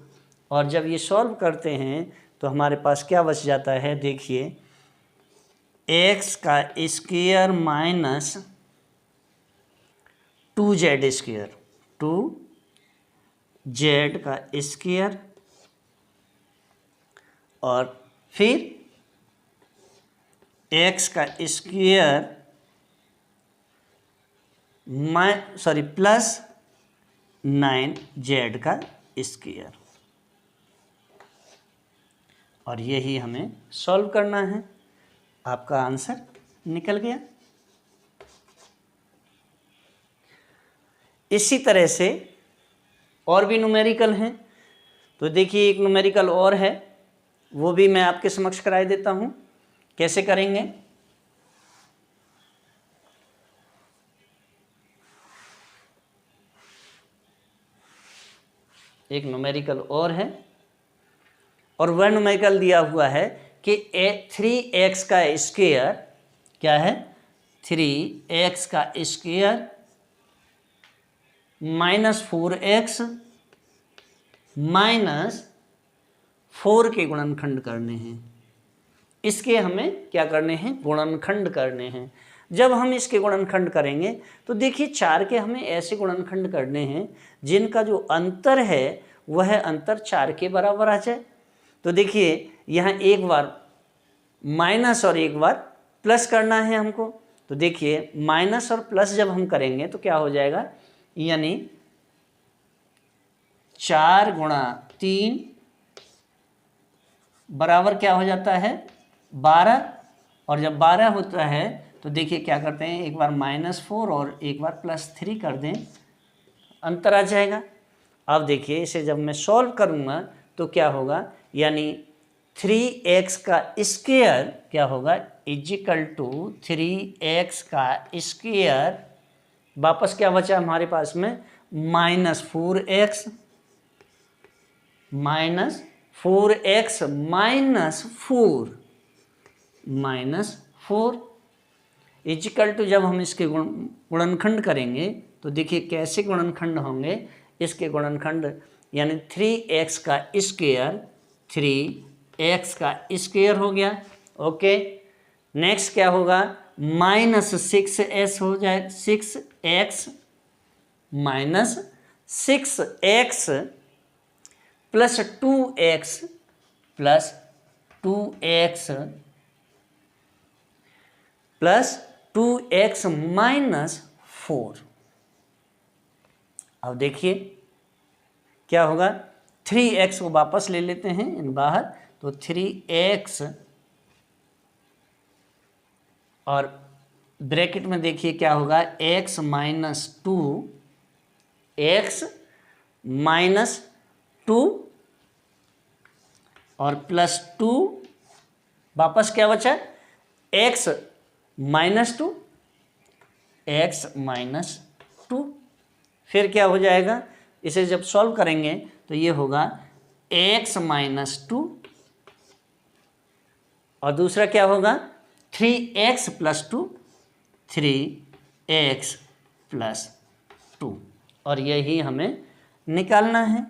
और जब ये सॉल्व करते हैं तो हमारे पास क्या बच जाता है, देखिए एक्स का square minus 2z square, 2z का स्क्वायर, और फिर एक्स का स्क्वायर प्लस 9z का स्क्वायर। और यही हमें सॉल्व करना है। आपका आंसर निकल गया। इसी तरह से और भी न्यूमेरिकल हैं। तो देखिए एक न्यूमेरिकल और है, वो भी मैं आपके समक्ष कराए देता हूं। कैसे करेंगे, एक न्यूमेरिकल और है, और वह न्यूमेरिकल दिया हुआ है कि 3x का स्क्वायर क्या है, 3x का स्क्वायर -4x -4 के गुणनखंड करने हैं। इसके हमें क्या करने हैं, गुणनखंड करने हैं। जब हम इसके गुणनखंड करेंगे तो देखिए 4 के हमें ऐसे गुणनखंड करने हैं जिनका जो अंतर है वह अंतर 4 के बराबर आ जाए। तो देखिए यहाँ एक बार माइनस और एक बार प्लस करना है हमको। तो देखिए माइनस और प्लस जब हम करेंगे तो क्या हो जाएगा, यानी 4 गुणा 3 बराबर क्या हो जाता है, 12। और जब 12 होता है तो देखिए क्या करते हैं, एक बार -4 और एक बार +3 कर दें, अंतर आ जाएगा। अब देखिए इसे जब मैं सॉल्व करूँगा तो क्या होगा, यानी 3x का स्क्वायर क्या होगा, इजिकल टू 3x का स्क्वायर, वापस क्या बचा हमारे पास में, -4x -4 इजिकल टू, जब हम इसके गुणनखंड करेंगे तो देखिए कैसे गुणनखंड होंगे इसके गुणनखंड, यानी 3x का स्क्वायर, 3x का स्क्वायर हो गया। ओके, नेक्स्ट क्या होगा, -6s हो जाए, 6x -6x plus 2x plus 2x plus 2x -4। अब देखिए क्या होगा, 3x को वापस ले लेते हैं इन बाहर, तो 3x और ब्रैकेट में देखिए क्या होगा, x -2 और +2, वापस क्या बचा, x -2, फिर क्या हो जाएगा, इसे जब सॉल्व करेंगे तो ये होगा x -2 और दूसरा क्या होगा 3x + 2, 3x + 2, और यही हमें निकालना है।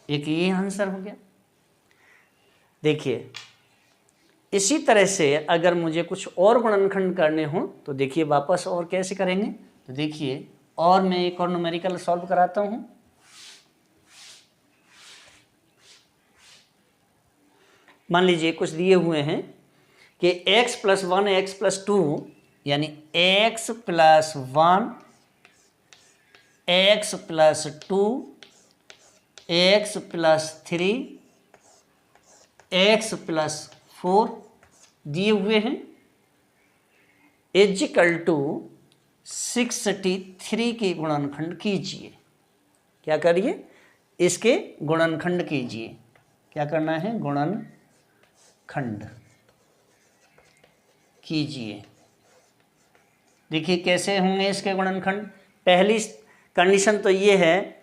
एक ये आंसर हो गया। देखिए इसी तरह से अगर मुझे कुछ और गुणनखंड करने हो तो देखिए वापस और कैसे करेंगे। तो देखिए और मैं एक और न्यूमेरिकल सॉल्व कराता हूं। मान लीजिए कुछ दिए हुए हैं कि x + 1 x + 2 यानी x + 1 x + 2 x + 3 x + 4 दिए हुए हैं = 63 के गुणनखंड कीजिए। क्या करिए, इसके गुणनखंड कीजिए। क्या करना है, गुणनखंड कीजिए। देखिए कैसे होंगे इसके गुणनखंड। पहली कंडीशन तो ये है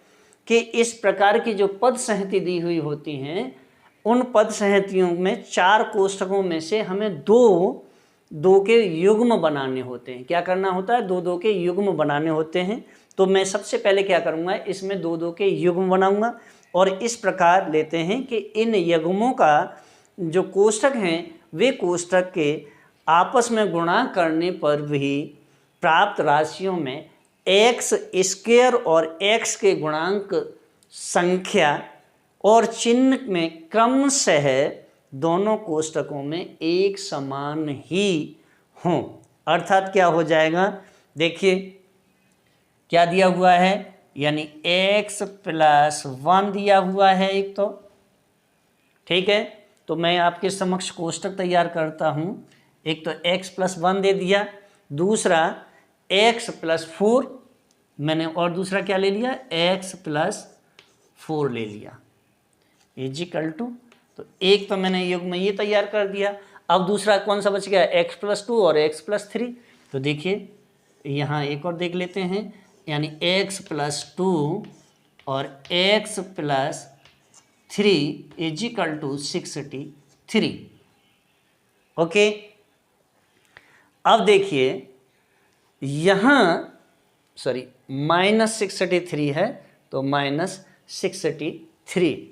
कि इस प्रकार की जो पद संहति दी हुई होती हैं उन पद संहतियों में 4 कोष्ठकों में से हमें दो के युग्म बनाने होते हैं। क्या करना होता है, दो के युग्म बनाने होते हैं। तो मैं सबसे पहले क्या करूँगा, इसमें दो के युग्म बनाऊंगा और इस प्रकार लेते हैं कि इन युग्मों का जो कोष्ठक हैं वे कोष्ठक के आपस में गुणा करने पर भी प्राप्त राशियों में x² और x के गुणांक संख्या और चिन्ह में क्रमशः दोनों कोष्ठकों में एक समान ही हों। अर्थात क्या हो जाएगा, देखिए क्या दिया हुआ है, यानी x + 1 दिया हुआ है एक तो, ठीक है। तो मैं आपके समक्ष कोष्ठक तैयार करता हूं। एक तो x + 1 दे दिया, दूसरा x + 4 मैंने, और दूसरा क्या ले लिया, x + 4 ले लिया = तो एक तो मैंने युग्म ये तैयार कर दिया। अब दूसरा कौन सा बच गया, x + 2 और x + 3। तो देखिए यहाँ एक और देख लेते हैं, यानी x + 2 और x + 3 = 63। ओके। अब देखिए यहाँ -63 है तो -63।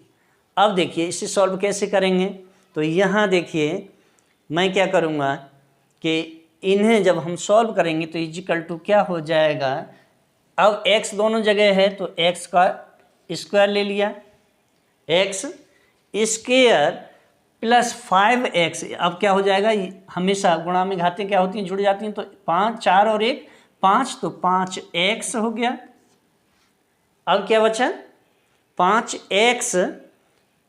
अब देखिए इसे सॉल्व कैसे करेंगे। तो यहाँ देखिए मैं क्या करूँगा कि इन्हें जब हम सॉल्व करेंगे तो = क्या हो जाएगा। अब x दोनों जगह है तो x का स्क्वायर ले लिया, x² + 5x। अब क्या हो जाएगा, हमेशा गुणा में घातें क्या होती हैं, जुड़ जाती हैं। तो 5, 4 और 1 5, तो 5x हो गया। अब क्या बचा, 5x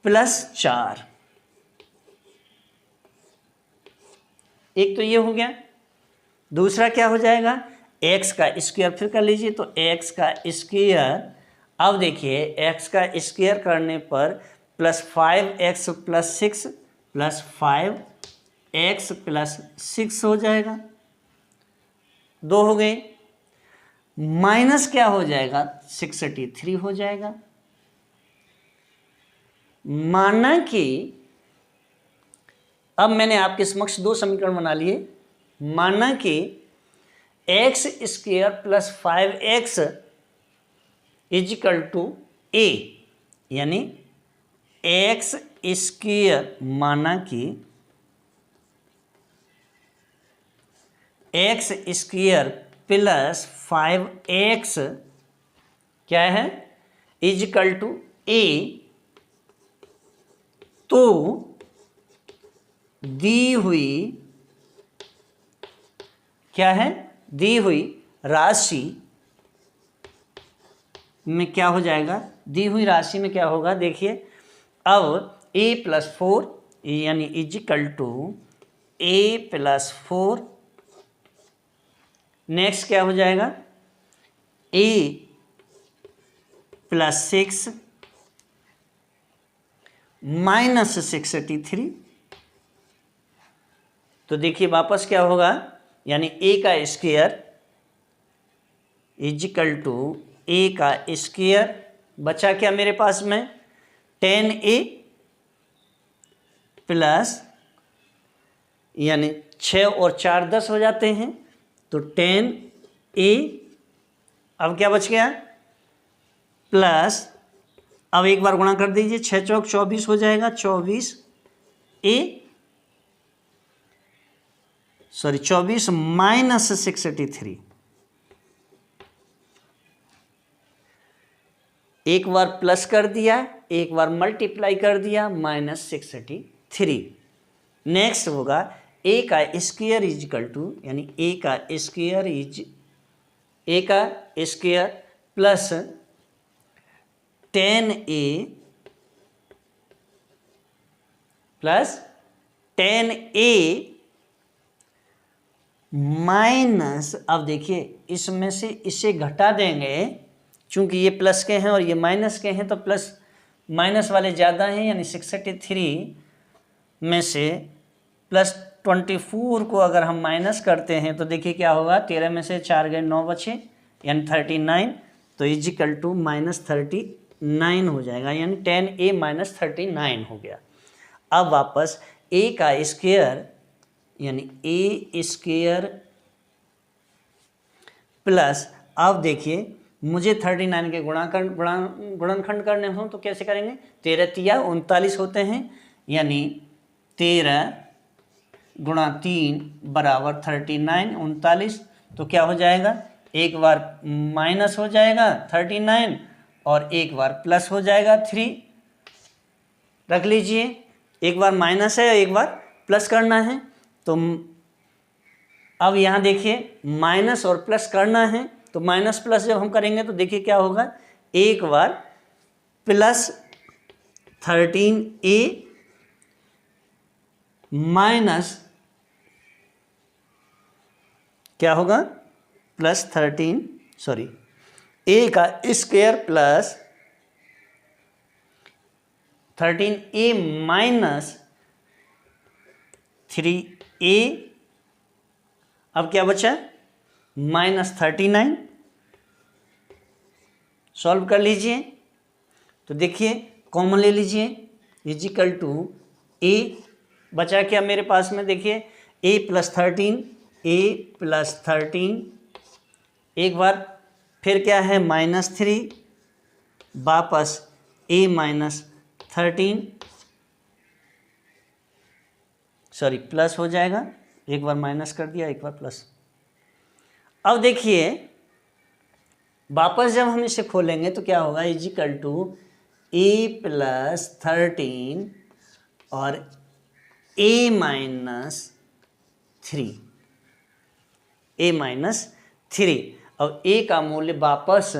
+ 4। एक तो ये हो गया। दूसरा क्या हो जाएगा, x का स्क्वायर फिर कर लीजिए, तो x का स्क्वायर। अब देखिए x का स्क्वायर करने पर +5x + 6 + 5x + 6 हो जाएगा। 2 हो गए। माइनस क्या हो जाएगा, 63 हो जाएगा। माना कि अब मैंने आपके समक्ष 2 समीकरण बना लिए। माना कि x² + 5x = a, यानी x², माना कि x² + 5x क्या है, = a, तो दी हुई क्या है, दी हुई राशि में क्या हो जाएगा, दी हुई राशि में क्या होगा, देखिए अब a + 4 यानी = a + 4। नेक्स्ट क्या हो जाएगा, a + 6 -63। तो देखिए वापस क्या होगा, यानी a का स्क्वायर = a का स्क्वायर। बचा क्या मेरे पास में, 10a प्लस यानी 6 और 4 10 हो जाते हैं, तो 10A। अब क्या बच गया प्लस, अब एक बार गुणा कर दीजिए, 6 चौक 24 हो जाएगा, 24A, सॉरी 24 माइनस 63। एक बार प्लस कर दिया, एक बार मल्टीप्लाई कर दिया, -63। नेक्स्ट होगा ए का स्क्वायर इज इक्वल टू, यानी ए का square plus 10A plus 10A minus, अब देखिए इसमें से इसे घटा देंगे, चूंकि ये प्लस के हैं और ये माइनस के हैं, तो प्लस माइनस वाले ज़्यादा हैं, यानी 63 में से प्लस 24 को अगर हम माइनस करते हैं तो देखिए क्या होगा, 13 में से 4 गए 9 बचे, यानी 39, तो इजिकल टू -39 हो जाएगा, यानी 10A माइनस 39 हो गया। अब वापस A का स्क्वायर, यानी A स्क्वायर प्लस, अब देखिए मुझे 39 के गुणनखंड करने हों तो कैसे करेंगे, 13 तिया 39 होते हैं, यानी 13 गुणा 3 बराबर 39, 39, तो क्या हो जाएगा, एक बार माइनस हो जाएगा 39 और एक बार प्लस हो जाएगा 3। रख लीजिए, एक बार माइनस है एक बार प्लस करना है, तो अब यहाँ देखिए माइनस और प्लस करना है, तो माइनस प्लस जब हम करेंगे तो देखिए क्या होगा, एक बार प्लस 13A माइनस क्या होगा, प्लस 13, सॉरी A का square plus 13A minus 3A, अब क्या बचा, -39। सॉल्व कर लीजिए, तो देखिए कॉमन ले लीजिए, इजिकल टू A बचा क्या मेरे पास में, देखिए A प्लस 13, एक बार फिर क्या है -3, वापस A माइनस 13, सॉरी प्लस हो जाएगा, एक बार माइनस कर दिया एक बार प्लस। अब देखिए वापस जब हम इसे खोलेंगे तो क्या होगा, इजिकल टू A प्लस 13 और A माइनस 3। अब A का मूल्य वापस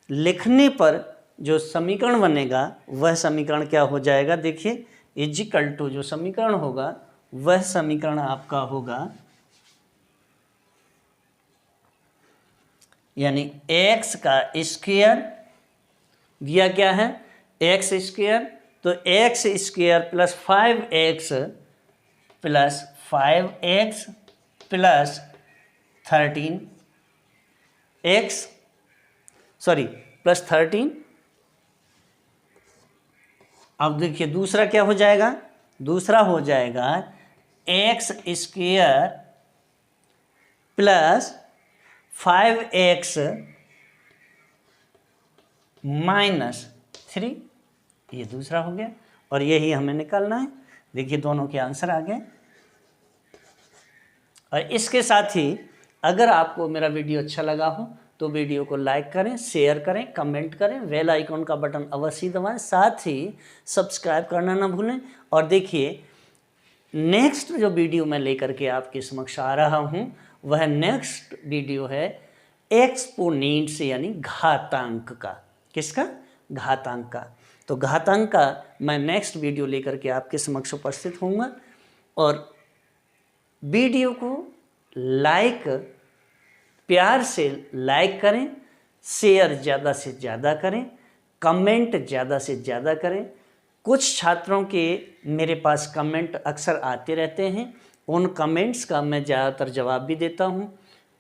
लिखने पर जो समीकरण बनेगा वह समीकरण क्या हो जाएगा, देखिए इजिकल टू जो समीकरण होगा वह समीकरण आपका होगा, यानी x का स्क्वायर दिया क्या है, x स्क्वायर, तो x square plus 5x plus 5x plus 13x, sorry plus 13। अब देखिए दूसरा क्या हो जाएगा, दूसरा हो जाएगा x square plus 5x minus 3, ये दूसरा हो गया, और यही हमें निकालना है। देखिए दोनों के आंसर आ गए। और इसके साथ ही अगर आपको मेरा वीडियो अच्छा लगा हो तो वीडियो को लाइक करें, शेयर करें, कमेंट करें, बेल आइकॉन का बटन अवश्य दबाएं, साथ ही सब्सक्राइब करना ना भूलें। और देखिए नेक्स्ट जो वीडियो मैं लेकर के आपके समक्ष आ रहा हूं वह नेक्स्ट वीडियो है एक्सपोनेंट से, यानी घातांक का। किसका, घातांक का। तो घातांक का मैं नेक्स्ट वीडियो लेकर के आपके समक्ष उपस्थित होऊंगा। और वीडियो को लाइक, प्यार से लाइक करें, शेयर ज़्यादा से ज़्यादा करें, कमेंट ज़्यादा से ज़्यादा करें। कुछ छात्रों के मेरे पास कमेंट अक्सर आते रहते हैं, उन कमेंट्स का मैं ज़्यादातर जवाब भी देता हूं।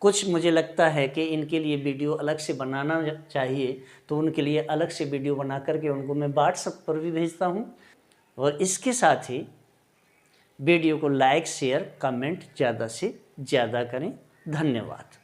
कुछ मुझे लगता है कि इनके लिए वीडियो अलग से बनाना चाहिए, तो उनके लिए अलग से वीडियो बना करके उनको मैं व्हाट्सएप पर भी भेजता हूं। और इसके साथ ही वीडियो को लाइक शेयर कमेंट ज़्यादा से ज़्यादा करें। धन्यवाद।